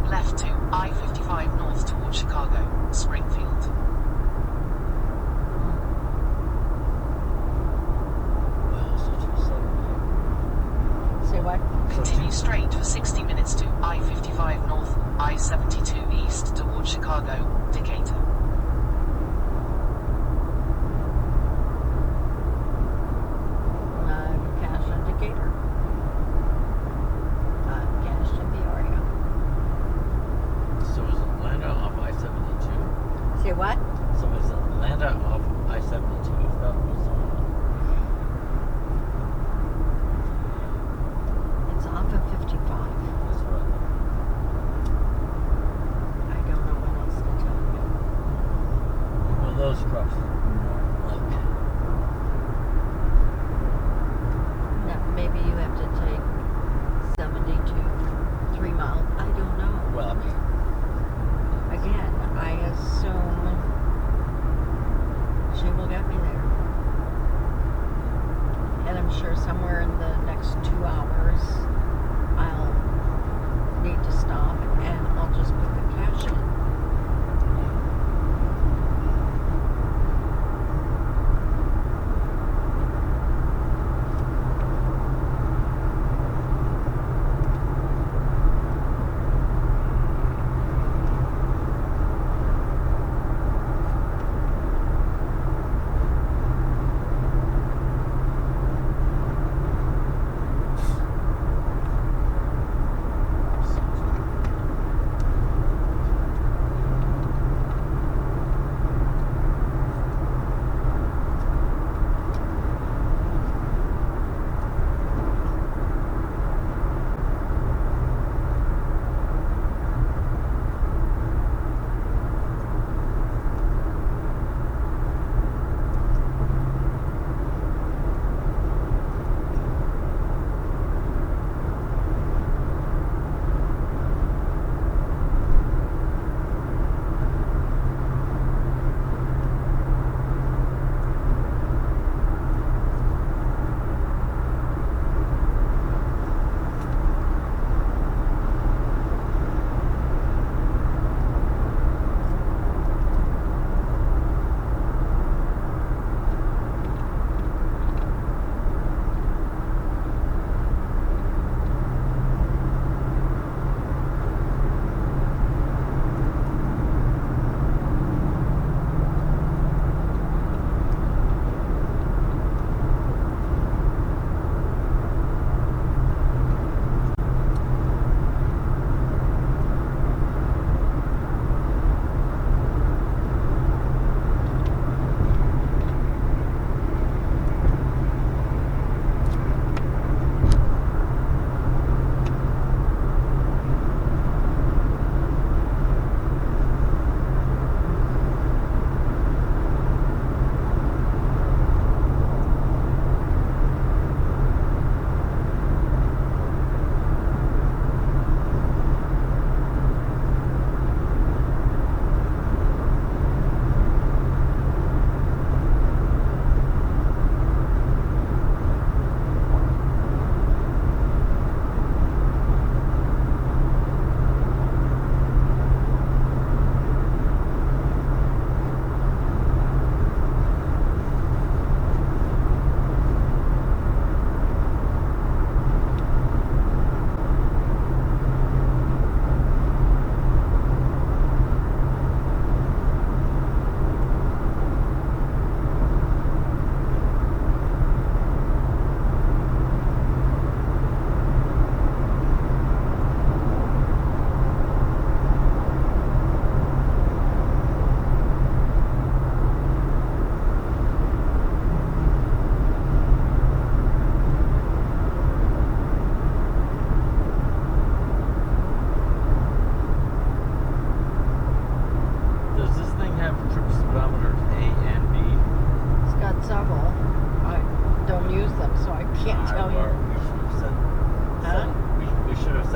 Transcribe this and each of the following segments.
Left to I-55 north toward Chicago, Springfield. Say what? Continue straight for 60 minutes to I-55 north, I-72 east toward Chicago, Decatur. Cash indicator. Cash in the area. So is Atlanta off I-72? Say what? So is Atlanta off I-72? Is that what's on? It's off of 55. That's what I thought. I don't know what else to tell you. Well, those cross. No, maybe you have to take 72, 3 miles. I don't know. Well, Again, I assume she will get me there. And I'm sure somewhere in the next 2 hours, I'll need to stop and I'll just put the cash in.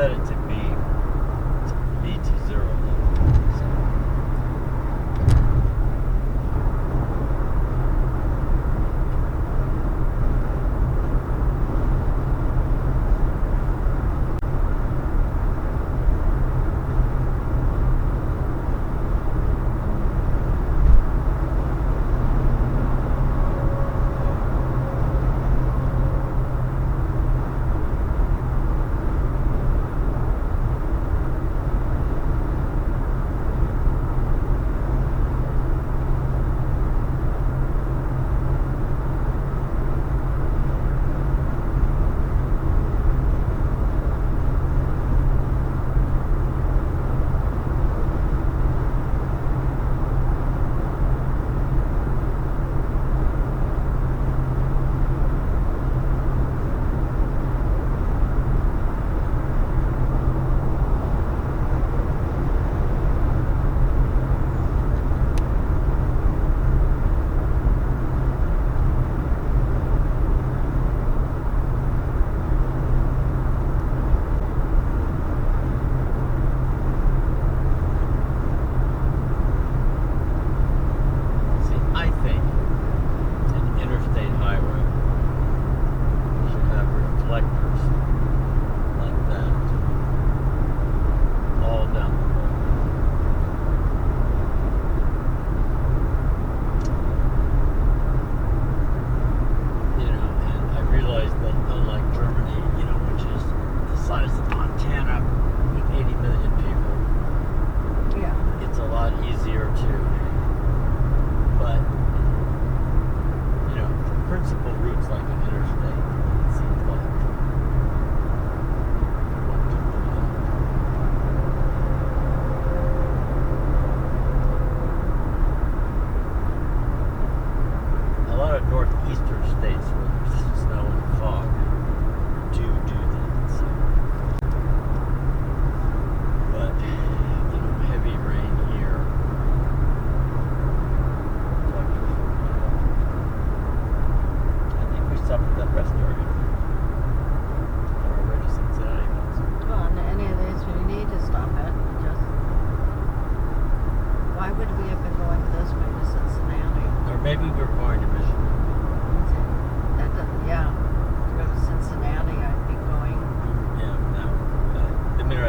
set it to be to 0 level.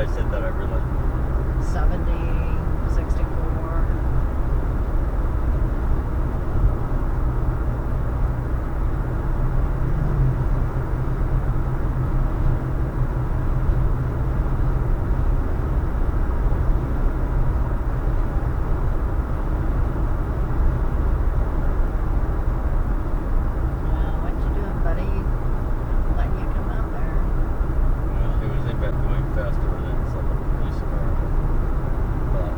I said that I really. 70, 64. Well, what you doing, buddy? Letting you come out there. Well, he was in fact going faster than some police car. But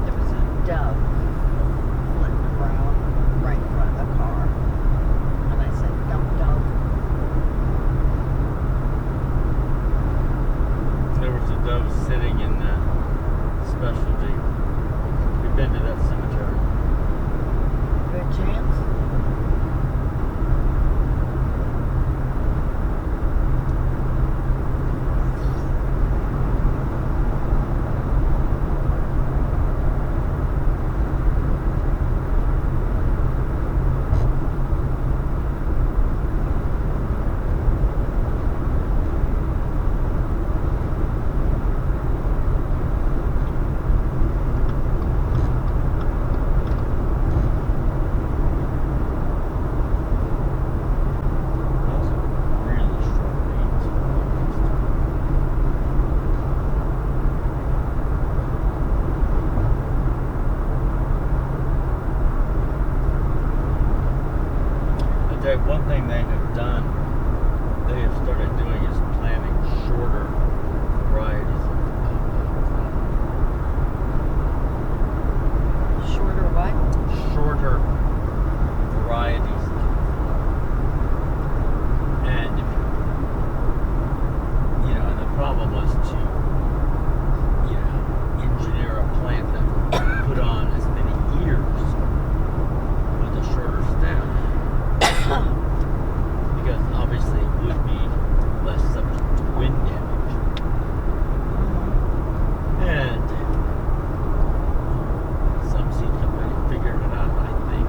There was a dove flitting around right in front of the car. And I said, "Don't dove." there was a dove sitting in the specialty. We've been to that cemetery. Good chance. Those are really short beats. I'll tell you one thing they have done, they have started doing is planting shorter varieties Shorter what? shorter varieties. And if and the problem was to, engineer a plant that would put on as many ears with a shorter stem. Because obviously it would be less subject to wind damage. And some seed company figured it out, I think.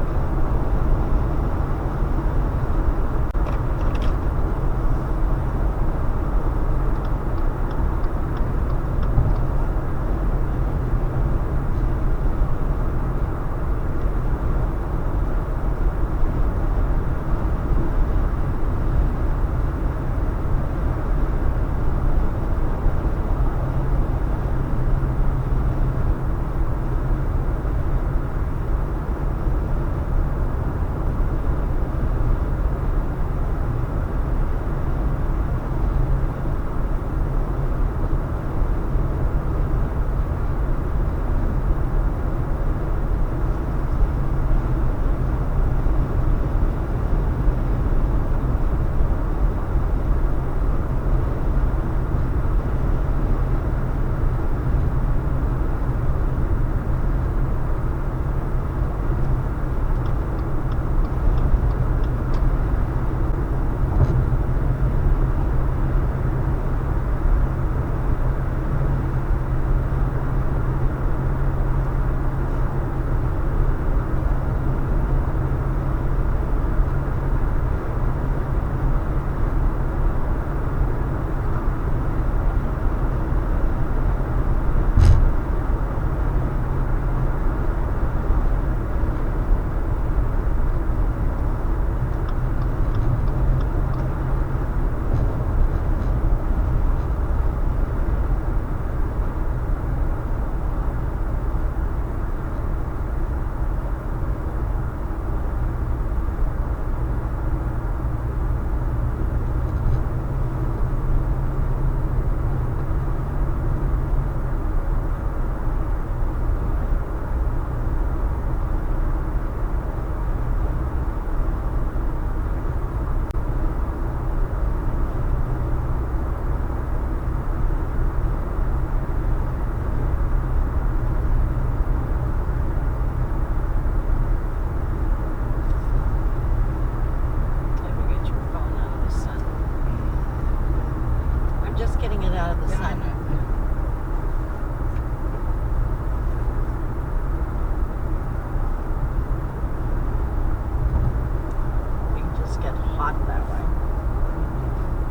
hot that way.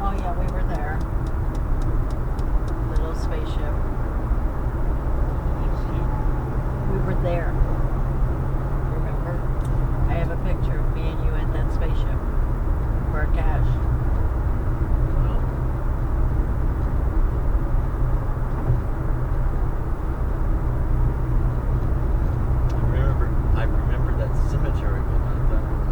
Oh yeah, we were there. Little spaceship. That's cute. We were there. Remember? I have a picture of me and you in that spaceship. For our cash. Well, I remember that cemetery when I found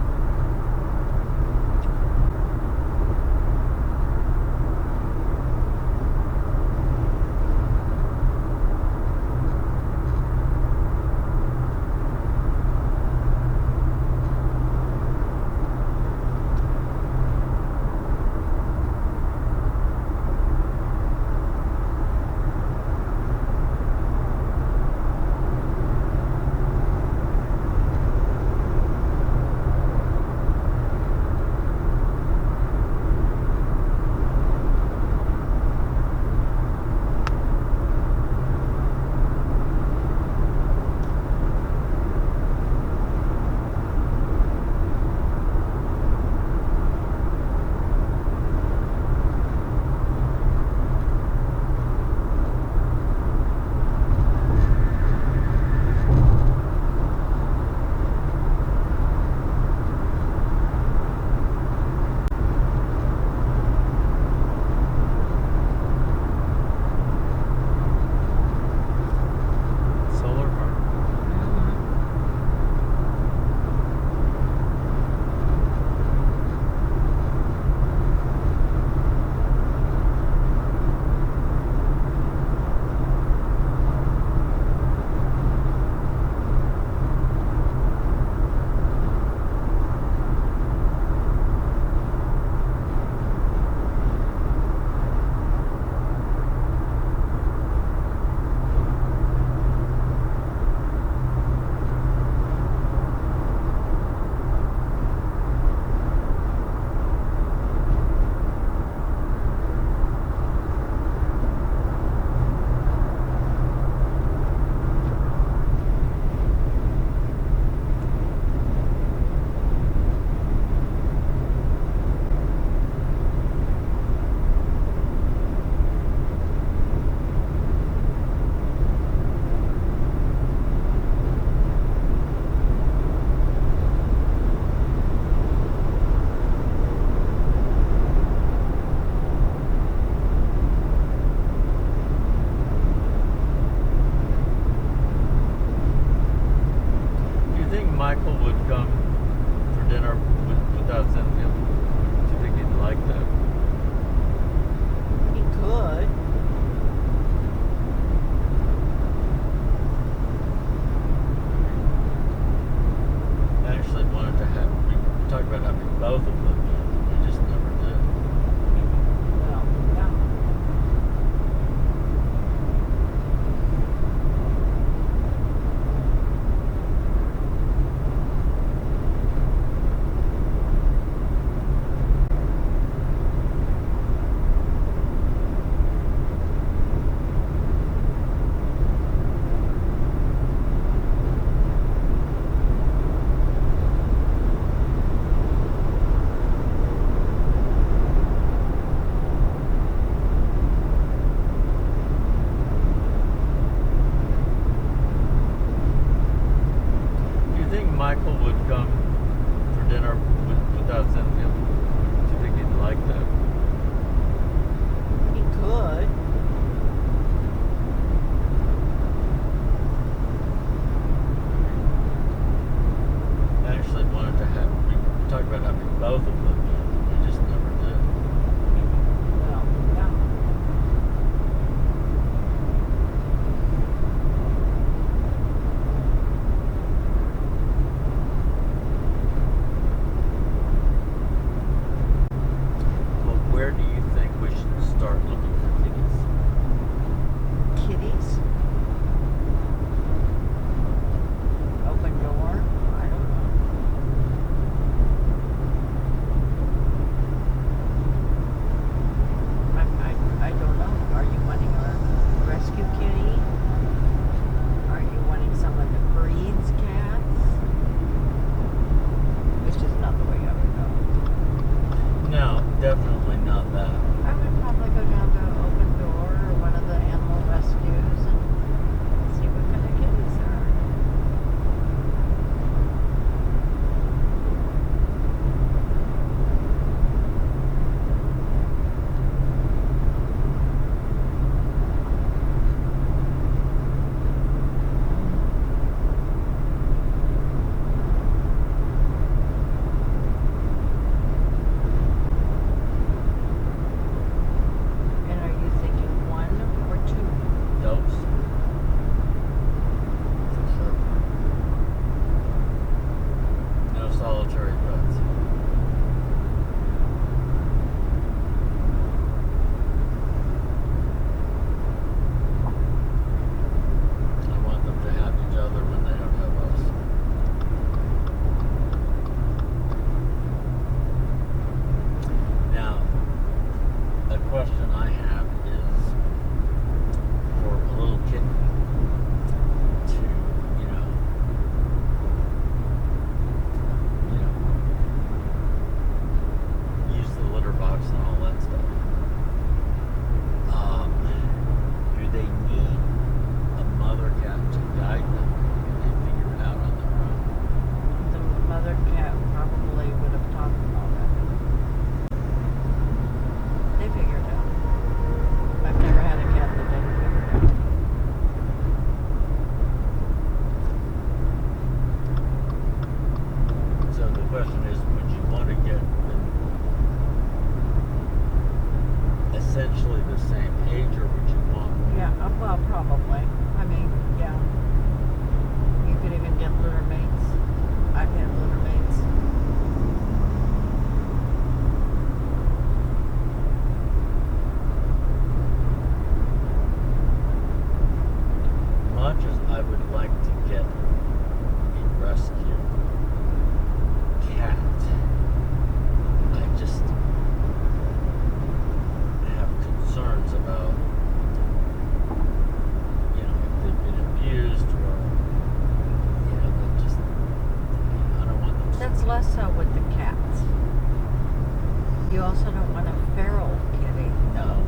You also don't want a feral kitty. No.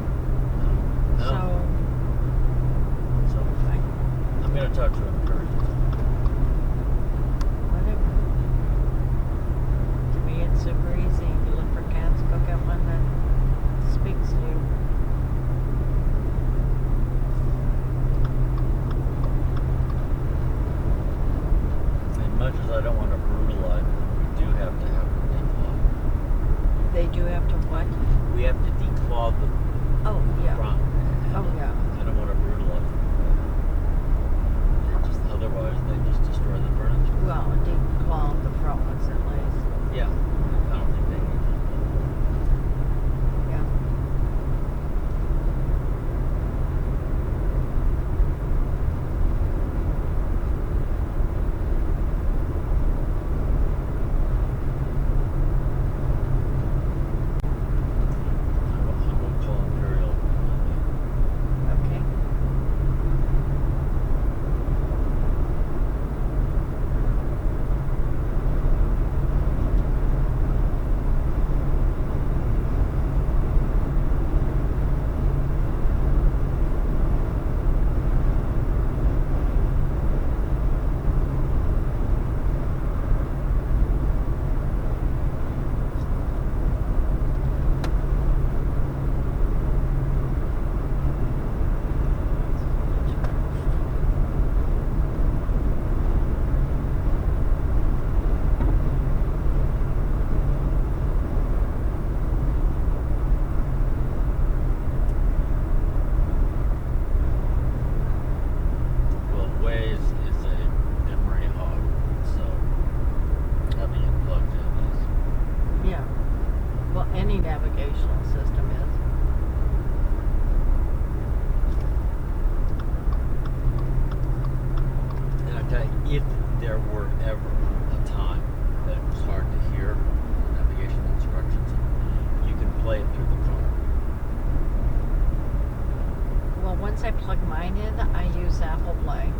So, So I'm gonna talk to him first. whatever. To me, it's super easy. You look for cats, go get one that speaks to you. As much as I don't want to brutalize them, we do have to have them declawed. They do have to what? We have to declaw the Oh, yeah. front. Oh, yeah. I don't want to brutalize them. Otherwise, they just destroy the furniture. Well, declaw the front ones at least. Yeah. I don't think they need that. Yeah. I will call Imperial. Okay. Well, Waze is a memory hog, so having it plugged in is. Yeah. Well, any navigational system is. And I tell you, if there were ever a time that it was hard to hear the navigation instructions, you can play it through the car. Well, once I plug mine in, I use Apple Play.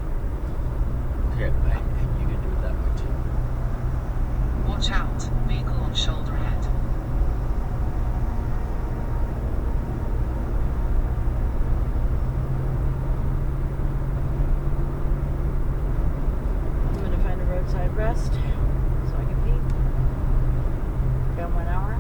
Okay, and you can do it that way too. Watch out, vehicle on shoulder ahead. I'm going to find a roadside rest so I can pee. Got 1 hour.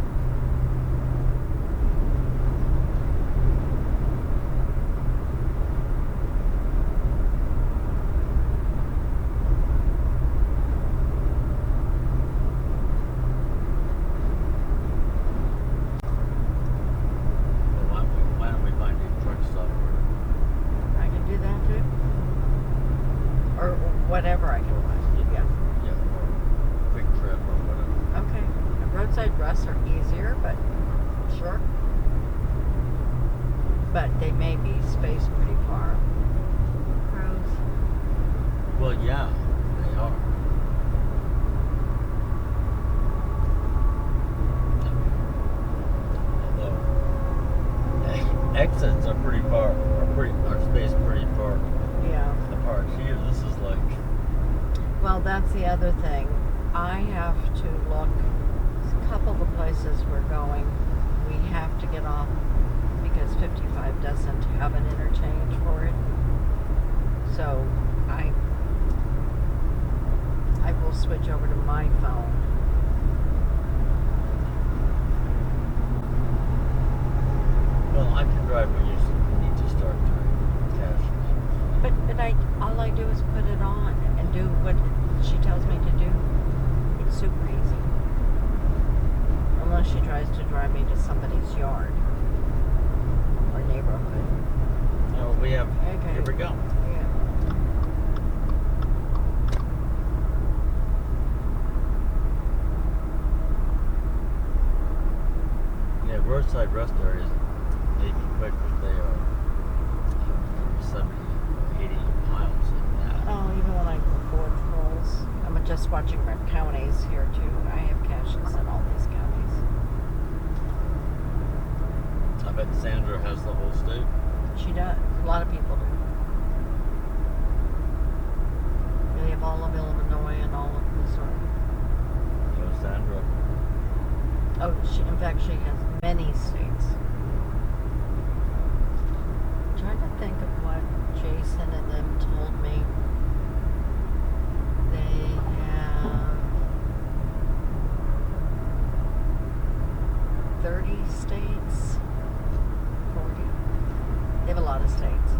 Well, why don't we find a truck stop where I can do that too. Or whatever I can find. Yeah. yeah, or quick trip or whatever. Okay. The roadside rests are easier, but sure. But they may be spaced pretty far. Crows. Well, yeah, they are. Although exits are pretty far, are spaced pretty far Yeah. apart. Here, this is like, Well, that's the other thing. I have to look. A couple of the places we're going, we have to get off because 55 doesn't have an interchange for it. So I will switch over to my phone. well, I can drive when you need to start doing cash. But all I do is put it on and do what she tells me to do. It's super easy. Unless she tries to drive me to somebody's yard or neighborhood. Oh, we have, Okay. here we go. Yeah. Yeah, roadside rest areas may be quick, but they are 70, 80 miles in that. Oh, even when I go forward rolls, I'm just watching our counties here too. I have caches in all these counties. I bet Sandra has the whole state. She does. A lot of people do. They have all of Illinois and all of Missouri. So Sandra. Oh, in fact, she has many states. I'm trying to think of what Jason and them told me. They have 30 states, 40. They have a lot of states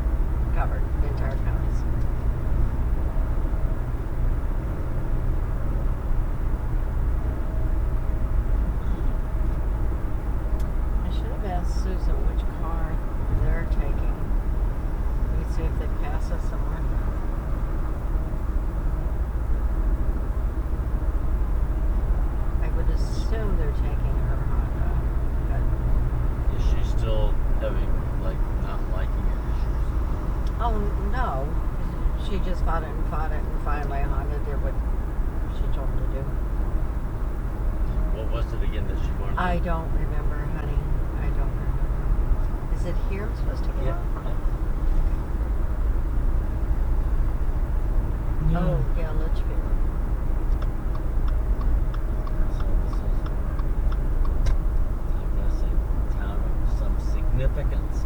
covered, the entire counties. I should have asked Susan which car they're taking. Let me see if they pass us somewhere. I would assume they're taking her Honda, but Is she still having, like, not liking it issues? oh no, she just fought it and finally Honda did what she told her to do. What was it again that she wanted? I don't remember, honey. I don't remember. Is it here I'm supposed to get Yeah. off? Oh, yeah, Litchfield. So this is, I'm gonna say, town of some significance.